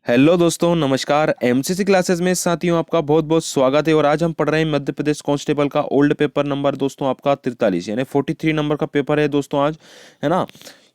Hello दोस्तों, नमस्कार। MCC classes में साथियों आपका बहुत बहुत स्वागत है। और आज हम पढ़ रहे हैं मध्य प्रदेश कांस्टेबल का ओल्ड पेपर नंबर दोस्तों आपका 43 यानी 43 नंबर का पेपर है दोस्तों आज, है ना।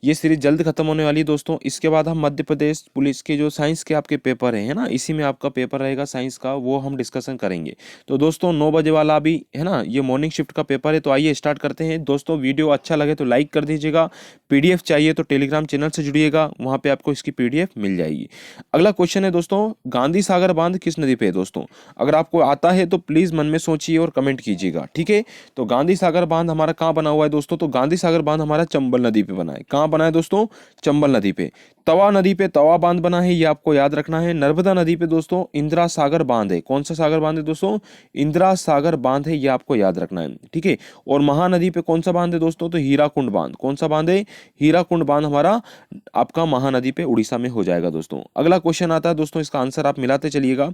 ये सीरीज जल्द खत्म होने वाली है दोस्तों। इसके बाद हम मध्य प्रदेश पुलिस के जो साइंस के आपके पेपर है ना, इसी में आपका पेपर रहेगा साइंस का, वो हम डिस्कशन करेंगे। तो दोस्तों 9 बजे वाला भी है ना, ये मॉर्निंग शिफ्ट का पेपर है। तो आइए स्टार्ट करते हैं दोस्तों। वीडियो अच्छा लगे तो लाइक कर दीजिएगा। पीडीएफ चाहिए तो टेलीग्राम चैनल से जुड़िएगा, वहाँ पे आपको इसकी पीडीएफ मिल जाएगी। अगला क्वेश्चन है दोस्तों, गांधी सागर बांध किस नदी पे है दोस्तों। अगर आपको आता है तो प्लीज मन में सोचिए और कमेंट कीजिएगा, ठीक है। तो गांधी सागर बांध हमारा कहाँ बना हुआ है दोस्तों, तो गांधी सागर बांध हमारा चंबल नदी पे बना है। कहाँ बना है दोस्तों, चंबल नदी पे। तवा नदी पे तवा बांध बना है, ये आपको याद रखना है। नर्मदा नदी पे दोस्तों इंदिरा सागर बांध है। कौन सा सागर बांध है दोस्तों, इंदिरा सागर बांध है, ये आपको याद रखना है, ठीक है। और महानदी पे कौन सा बांध है दोस्तों, तो हीराकुंड बांध। कौन सा बांध है, हीराकुंड बांध हमारा आपका महानदी पे उड़ीसा में हो जाएगा दोस्तों। अगला क्वेश्चन आता है दोस्तों, इसका आंसर आप मिलाते चलिएगा।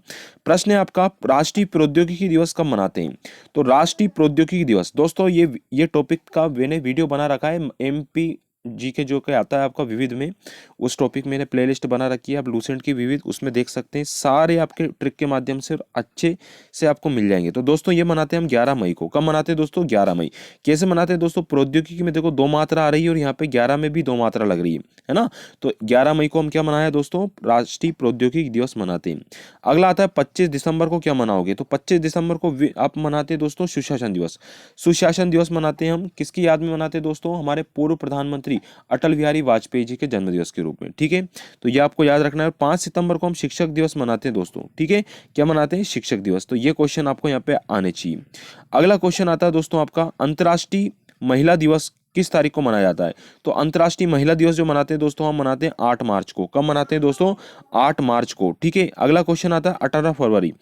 प्रश्न है आपका, राष्ट्रीय प्रौद्योगिकी दिवस कब मनाते हैं। तो राष्ट्रीय प्रौद्योगिकी दिवस दोस्तों, ये टॉपिक का मैंने वीडियो बना रखा है एमपी जी के जो के आता है आपका विविध में, उस टॉपिक मैंने प्लेलिस्ट बना रखी है। आप लूसेंट की विविध उसमें देख सकते हैं, सारे आपके ट्रिक के माध्यम से अच्छे से आपको मिल जाएंगे। तो दोस्तों ये मनाते हैं हम 11 मई को। कब मनाते हैं दोस्तों, 11 मई। कैसे मनाते हैं दोस्तों, प्रौद्योगिकी में देखो 2 मात्रा आ रही है और यहाँ पे 11 में भी 2 मात्रा लग रही है ना। तो 11 मई को हम क्या मनाया दोस्तों, राष्ट्रीय प्रौद्योगिकी दिवस मनाते हैं। अगला आता है 25 दिसंबर को क्या मनाओगे, तो 25 दिसंबर को आप मनाते हैं दोस्तों सुशासन दिवस। सुशासन दिवस मनाते हैं हम, किसकी याद में मनाते हैं दोस्तों, हमारे पूर्व प्रधानमंत्री अटल बिहारी वाजपेयी जी के जन्मदिवस के रूप में, ठीक है। तो ये आपको याद रखना है। 5 सितंबर को हम शिक्षक दिवस मनाते हैं दोस्तों, ठीक है। क्या मनाते हैं, शिक्षक दिवस। तो ये क्वेश्चन आपको यहाँ पे आने चाहिए। अगला क्वेश्चन आता है दोस्तों आपका, अंतर्राष्ट्रीय महिला दिवस किस तारीख को मनाया जाता है। तो अंतर्राष्ट्रीय महिला दिवस जो मनाते हैं दोस्तों, हम मनाते हैं 8 मार्च को। कब मनाते हैं दोस्तों, 8 मार्च को, ठीक है। अगला क्वेश्चन आता है 18 फरवरी।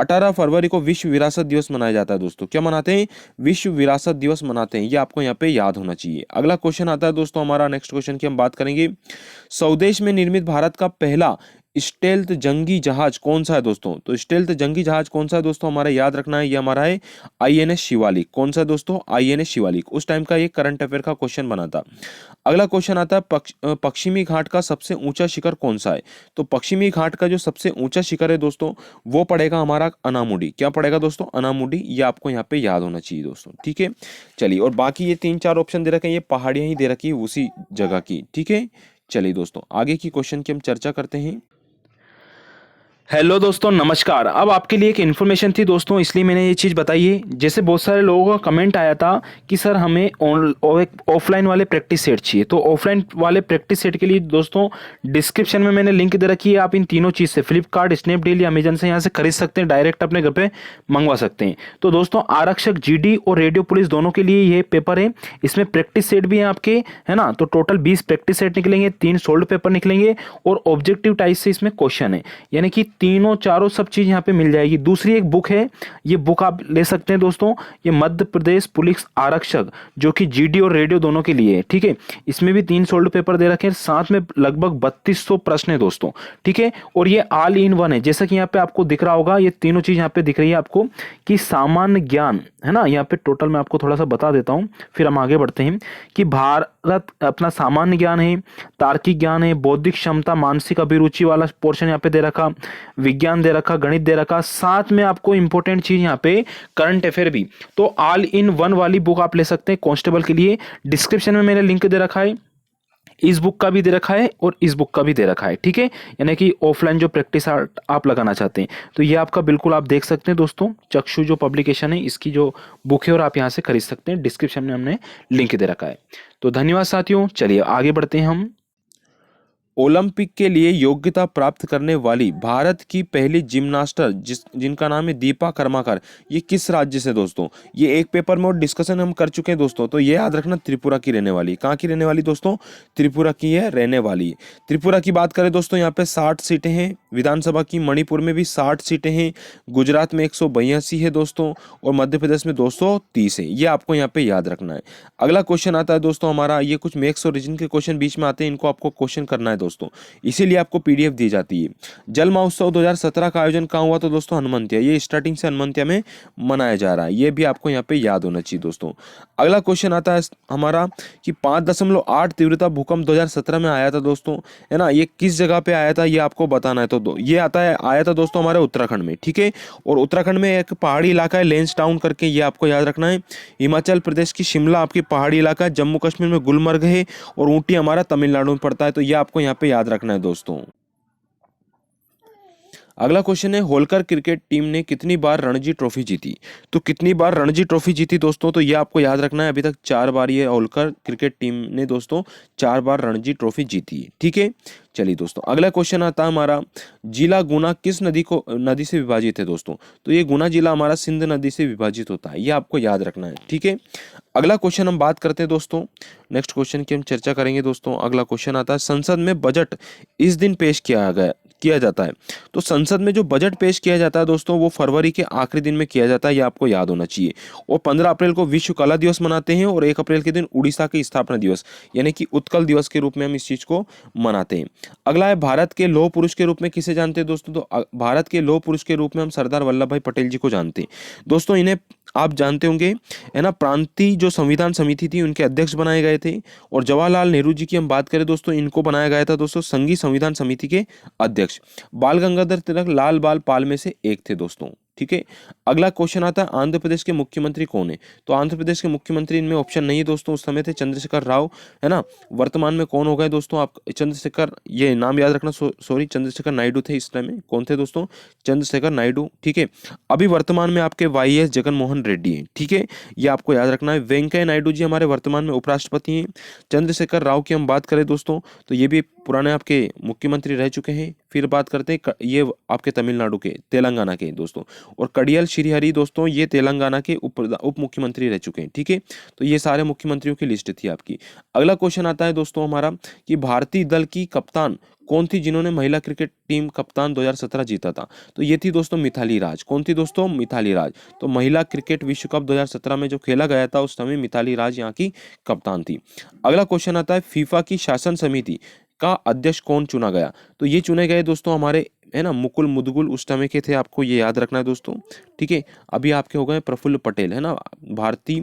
18 फरवरी को विश्व विरासत दिवस मनाया जाता है दोस्तों। क्या मनाते हैं, विश्व विरासत दिवस मनाते हैं, ये आपको यहाँ पे याद होना चाहिए। अगला क्वेश्चन आता है दोस्तों हमारा, नेक्स्ट क्वेश्चन की हम बात करेंगे, स्वदेश में निर्मित भारत का पहला स्टेल्थ जंगी जहाज कौन सा है दोस्तों। तो स्टेल्थ जंगी जहाज कौन सा है दोस्तों, हमारा याद रखना है, ये हमारा है आईएनएस शिवालिक। कौन सा है दोस्तों, आईएनएस शिवालिक। उस टाइम का ये करंट अफेयर का क्वेश्चन बना था। अगला क्वेश्चन आता है, पश्चिमी घाट का सबसे ऊंचा शिखर कौन सा है। तो पश्चिमी घाट का जो सबसे ऊंचा शिखर है दोस्तों, वो पड़ेगा हमारा अनामुडी। क्या पड़ेगा दोस्तों, अनामुडी। ये आपको यहाँ पे याद होना चाहिए दोस्तों, ठीक है। चलिए, और बाकी ये 3-4 ऑप्शन दे रखे हैं, ये पहाड़ियां ही दे रखी है उसी जगह की, ठीक है। चलिए दोस्तों, आगे की क्वेश्चन की हम चर्चा करते हैं। हेलो दोस्तों, नमस्कार। अब आपके लिए एक इन्फॉर्मेशन थी दोस्तों, इसलिए मैंने ये चीज़ बताई है। जैसे बहुत सारे लोगों का कमेंट आया था कि सर हमें ऑफलाइन वाले प्रैक्टिस सेट चाहिए। तो ऑफलाइन वाले प्रैक्टिस सेट के लिए दोस्तों डिस्क्रिप्शन में मैंने लिंक दे रखी है। आप इन तीनों चीज़ से फ्लिपकार्ट, स्नैपडील या अमेजन से यहाँ से खरीद सकते हैं, डायरेक्ट अपने घर पे मंगवा सकते हैं। तो दोस्तों आरक्षक, जीडी और रेडियो पुलिस दोनों के लिए ये पेपर है। इसमें प्रैक्टिस सेट भी है आपके, है ना। तो टोटल 20 प्रैक्टिस सेट निकलेंगे, 3 सोल्ड पेपर निकलेंगे और ऑब्जेक्टिव टाइप से इसमें क्वेश्चन है, यानी कि तीनों चारों सब चीज यहाँ पे मिल जाएगी। दूसरी एक बुक है, ये बुक आप ले सकते हैं दोस्तों। ये मध्य प्रदेश पुलिस आरक्षक, जो कि जीडी और रेडियो दोनों के लिए है, ठीक है। इसमें भी 3 सोल्ड पेपर दे रखे हैं, साथ में लगभग 3200 प्रश्न है दोस्तों, ठीक है। और ये ऑल इन वन है, जैसा कि यहाँ पे आपको दिख रहा होगा, ये तीनों चीज यहाँ पे दिख रही है आपको कि सामान्य ज्ञान, है ना। यहाँ पे टोटल मैं आपको थोड़ा सा बता देता हूँ, फिर हम आगे बढ़ते हैं। कि भारत अपना सामान्य ज्ञान है, तार्किक ज्ञान है, बौद्धिक क्षमता, मानसिक अभिरुचि वाला पोर्शन यहाँ पे दे रखा, विज्ञान दे रखा, गणित दे रखा, साथ में आपको इंपॉर्टेंट चीज यहाँ पे करंट अफेयर भी। तो ऑल इन वन वाली बुक आप ले सकते हैं कांस्टेबल के लिए। डिस्क्रिप्शन में मैंने लिंक दे रखा है, इस बुक का भी दे रखा है और इस बुक का भी दे रखा है, ठीक है। यानी कि ऑफलाइन जो प्रैक्टिस आप लगाना चाहते हैं, तो ये आपका बिल्कुल आप देख सकते हैं दोस्तों। चक्षु जो पब्लिकेशन है, इसकी जो बुक है और आप यहाँ से खरीद सकते हैं। डिस्क्रिप्शन में हमने लिंक दे रखा है। तो धन्यवाद साथियों, चलिए आगे बढ़ते हैं हम। ओलंपिक के लिए योग्यता प्राप्त करने वाली भारत की पहली जिम्नास्टर जिनका नाम है दीपा कर्माकर, ये किस राज्य से दोस्तों। ये एक पेपर में और डिस्कशन हम कर चुके हैं दोस्तों। तो ये याद रखना, त्रिपुरा की रहने वाली। कहाँ की रहने वाली दोस्तों, त्रिपुरा की है रहने वाली। त्रिपुरा की बात करें दोस्तों, यहाँ पे 60 सीटें हैं विधानसभा की। मणिपुर में भी 60 सीटें हैं। गुजरात में 182 है दोस्तों, और मध्य प्रदेश में 230 है। ये आपको यहाँ पे याद रखना है। अगला क्वेश्चन आता है दोस्तों हमारा, ये कुछ मैथ्स और रीजनिंग के क्वेश्चन बीच में आते हैं, इनको आपको क्वेश्चन करना है दोस्तों, इसीलिए आपको पीडीएफ दी जाती है। जल महोत्सव 2017 का आयोजन कहाँ हुआ, तो दोस्तों हनुमंतिया। ये स्टार्टिंग से हनुमंतिया में मनाया जा रहा है, ये भी आपको यहाँ पे याद होना चाहिए दोस्तों। अगला क्वेश्चन आता है हमारा कि 5.8 तीव्रता भूकंप 2017 में आया था दोस्तों, है ना। ये किस जगह पे आया था, ये आपको बताना है। तो ये आया था दोस्तों हमारे उत्तराखंड में, ठीक है। और उत्तराखंड में एक पहाड़ी इलाका है लेंसडाउन करके, ये आपको याद रखना है। हिमाचल प्रदेश की शिमला आपकी पहाड़ी इलाका है, जम्मू कश्मीर में गुलमर्ग है, और ऊटी हमारा तमिलनाडु में पड़ता है। तो ये आपको यहाँ पे याद रखना है दोस्तों। अगला क्वेश्चन है, होलकर क्रिकेट टीम ने कितनी बार रणजी ट्रॉफी जीती? तो कितनी बार रणजी ट्रॉफी जीती दोस्तों, तो ये आपको याद रखना है। अभी तक 4 बार ये होलकर क्रिकेट टीम ने दोस्तों 4 बार रणजी ट्रॉफी जीती है, ठीक है। चलिए दोस्तों, अगला क्वेश्चन आता है हमारा, जिला गुना किस नदी से विभाजित है दोस्तों? तो ये गुना जिला हमारा सिंध नदी से विभाजित होता है, ये आपको याद रखना है, ठीक है। अगला क्वेश्चन हम बात करते हैं दोस्तों, नेक्स्ट क्वेश्चन की हम चर्चा करेंगे दोस्तों। अगला क्वेश्चन आता है, संसद में बजट इस दिन पेश किया जाता है। तो संसद में जो बजट पेश किया जाता है दोस्तों, वो फरवरी के आखिरी दिन में किया जाता है, ये आपको याद होना चाहिए। और 15 अप्रैल को विश्व कला दिवस मनाते हैं, और 1 अप्रैल के दिन उड़ीसा की स्थापना दिवस यानी कि उत्कल दिवस के रूप में हम इस चीज को मनाते हैं। अगला है, भारत के लौह पुरुष के रूप में किसे जानते हैं दोस्तों? तो भारत के लौह पुरुष के रूप में हम सरदार वल्लभ भाई पटेल जी को जानते हैं दोस्तों। इन्हें आप जानते होंगे, है ना, प्रांतीय जो संविधान समिति थी उनके अध्यक्ष बनाए गए थे। और जवाहरलाल नेहरू जी की हम बात करें दोस्तों, इनको बनाया गया था दोस्तों संघीय संविधान समिति के अध्यक्ष। बाल गंगाधर तिलक लाल बाल पाल में से एक थे दोस्तों, ठीक है। अगला क्वेश्चन आता है, आंध्र प्रदेश के मुख्यमंत्री कौन है? तो आंध्र प्रदेश के मुख्यमंत्री, इनमें ऑप्शन नहीं है दोस्तों, उस समय थे चंद्रशेखर राव, है ना। वर्तमान में कौन हो गए दोस्तों? आप चंद्रशेखर, ये नाम याद रखना, सॉरी चंद्रशेखर नायडू थे इस टाइम में। कौन थे दोस्तों? चंद्रशेखर नायडू, ठीक है। अभी वर्तमान में आपके YS जगनमोहन रेड्डी है, ठीक है, ये आपको याद रखना है। वेंकैया नायडू जी हमारे वर्तमान में उपराष्ट्रपति हैं। चंद्रशेखर राव की हम बात करें दोस्तों, तो ये भी पुराने आपके मुख्यमंत्री रह चुके हैं। फिर बात करते हैं ये आपके तमिलनाडु के, तेलंगाना के दोस्तों। और कडियल श्रीहरि दोस्तों, ये तेलंगाना के उप मुख्यमंत्री रह चुके हैं, ठीक है। तो ये सारे मुख्यमंत्रियों की लिस्ट थी आपकी। अगला क्वेश्चन आता है दोस्तों हमारा, कि भारतीय दल की कप्तान कौन थी जिन्होंने महिला क्रिकेट टीम कप्तान 2017 जीता था? तो ये थी दोस्तों मिताली राज। कौन थी दोस्तों? मिताली राज। तो महिला क्रिकेट विश्व कप 2017 में जो खेला गया था, उस समय मिताली राज यहाँ की कप्तान थी। अगला क्वेश्चन आता है, फीफा की शासन समिति का अध्यक्ष कौन चुना गया? तो ये चुने गए दोस्तों हमारे, है ना, मुकुल मुदगुल उस समय के थे, आपको ये याद रखना है दोस्तों, ठीक है। अभी आपके हो गए प्रफुल्ल पटेल, है ना, भारतीय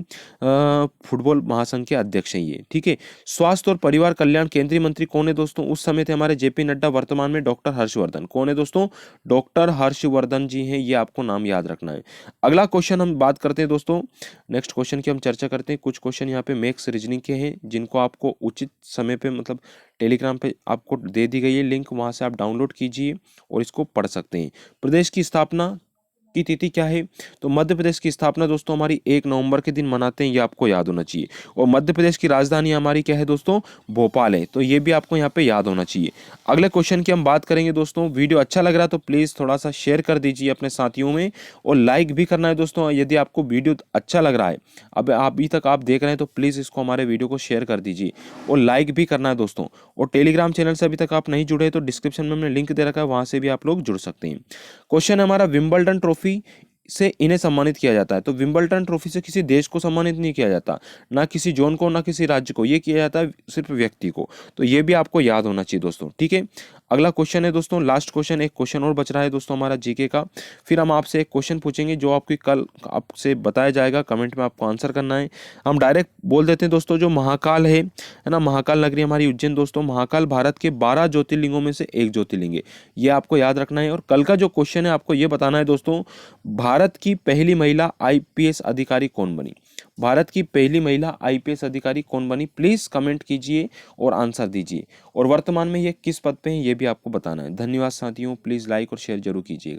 फुटबॉल महासंघ के अध्यक्ष हैं ये, ठीक है। स्वास्थ्य और परिवार कल्याण केंद्रीय मंत्री कौन है दोस्तों? उस समय थे हमारे JP नड्डा, वर्तमान में डॉक्टर हर्षवर्धन। कौन है दोस्तों? डॉक्टर हर्षवर्धन जी हैं, ये आपको नाम याद रखना है। अगला क्वेश्चन हम बात करते हैं दोस्तों, नेक्स्ट क्वेश्चन की हम चर्चा करते हैं। कुछ क्वेश्चन यहाँ पे मैथ्स रीजनिंग के हैं, जिनको आपको उचित समय पे, मतलब टेलीग्राम पे आपको दे दी गई है लिंक, वहां से आप डाउनलोड कीजिए और इसको पढ़ सकते हैं। प्रदेश की स्थापना की तिथि क्या है? तो मध्य प्रदेश की स्थापना दोस्तों हमारी 1 नवंबर के दिन मनाते हैं, ये आपको याद होना चाहिए। और मध्य प्रदेश की राजधानी हमारी क्या है दोस्तों? भोपाल है। तो ये भी आपको यहाँ पे याद होना चाहिए। अगले क्वेश्चन की हम बात करेंगे दोस्तों। वीडियो अच्छा लग रहा है तो प्लीज़ थोड़ा सा शेयर कर दीजिए अपने साथियों में, और लाइक भी करना है दोस्तों। यदि आपको वीडियो अच्छा लग रहा है, अब अभी तक आप देख रहे हैं, तो प्लीज़ इसको, हमारे वीडियो को शेयर कर दीजिए और लाइक भी करना है दोस्तों। और टेलीग्राम चैनल से अभी तक आप नहीं जुड़े तो डिस्क्रिप्शन में हमने लिंक दे रखा है, वहाँ से भी आप लोग जुड़ सकते हैं। क्वेश्चन है हमारा, विंबलडन ट्रॉफी से इन्हें सम्मानित किया जाता है। तो विंबलटन ट्रॉफी से किसी देश को सम्मानित नहीं किया जाता, ना किसी जोन को, ना किसी राज्य को, ये किया जाता है सिर्फ व्यक्ति को। तो ये भी आपको याद होना चाहिए दोस्तों, ठीक है। अगला क्वेश्चन है दोस्तों, लास्ट क्वेश्चन, एक क्वेश्चन और बच रहा है दोस्तों हमारा जीके का। फिर हम आपसे एक क्वेश्चन पूछेंगे जो आपकी कल आपसे बताया जाएगा, कमेंट में आपको आंसर करना है। हम डायरेक्ट बोल देते हैं दोस्तों, जो महाकाल है ना, महाकाल नगरी हमारी उज्जैन दोस्तों, महाकाल भारत के 12 ज्योतिर्लिंगों में से एक ज्योतिर्लिंग है, ये आपको याद रखना है। और कल का जो क्वेश्चन है, आपको ये बताना है दोस्तों, भारत की पहली महिला IPS अधिकारी कौन बनी? भारत की पहली महिला IPS अधिकारी कौन बनी? प्लीज कमेंट कीजिए और आंसर दीजिए। और वर्तमान में ये किस पद पे है, ये भी आपको बताना है। धन्यवाद साथियों, प्लीज लाइक और शेयर जरूर कीजिएगा।